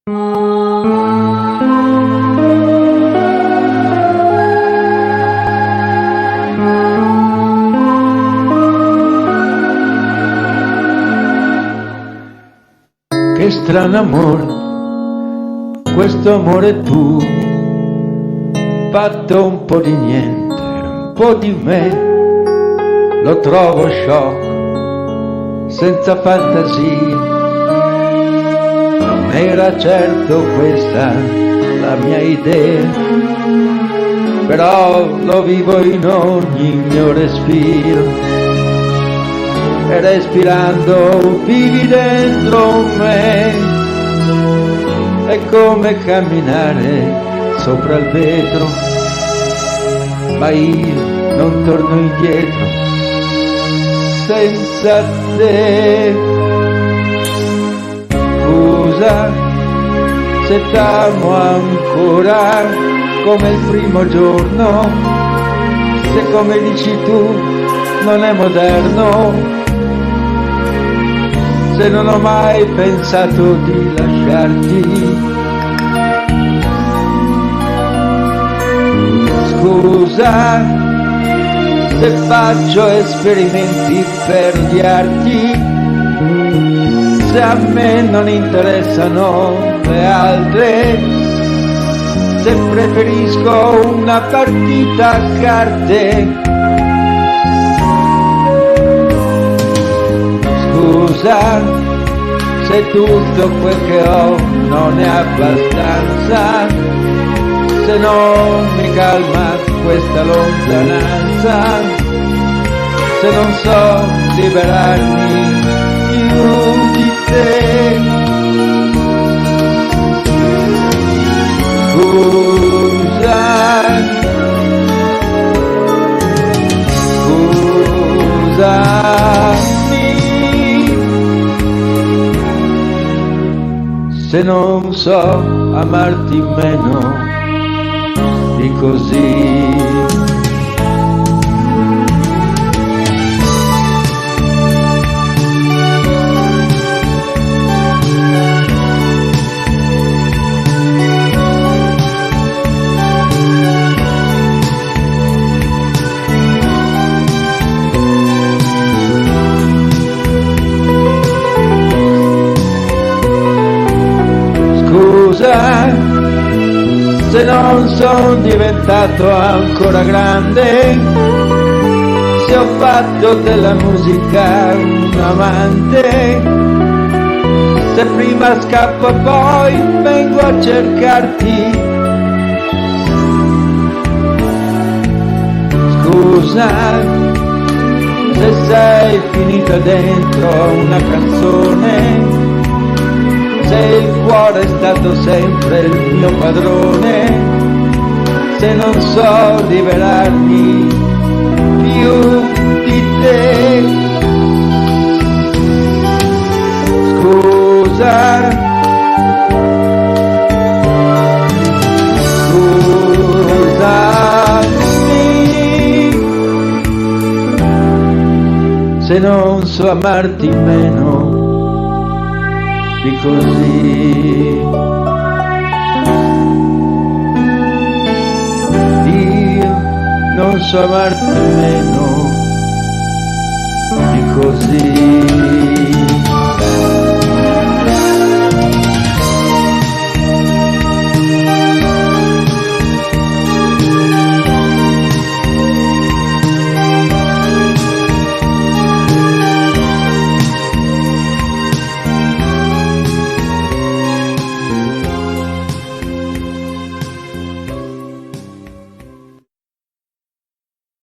Che strano amore, questo amore tu, fatto un po' di niente, un po' di me, lo trovo shock, senza fantasia, non era certo questa la mia idea, però lo vivo in ogni mio respiro. E respirando vivi dentro me, è come camminare sopra il vetro, ma io non torno indietro senza te. Scusa se t'amo ancora come il primo giorno, se come dici tu non è moderno, se non ho mai pensato di lasciarti. Scusa se faccio esperimenti per odiarti, se a me non interessano le altre, se preferisco una partita a carte. Scusa se tutto quel che ho non è abbastanza, se non mi calma questa lontananza, se non so liberarmi più di te. Scusami se non so amarti meno di così. Scusa se non sono diventato ancora grande, se ho fatto della musica un amante, se prima scappo e poi vengo a cercarti. Scusa se sei finita dentro una canzone, se il cuore è stato sempre il mio padrone, se non so liberarmi più di te. Scusa, scusami se non so amarti meno di così. Io non so amarti meno di così.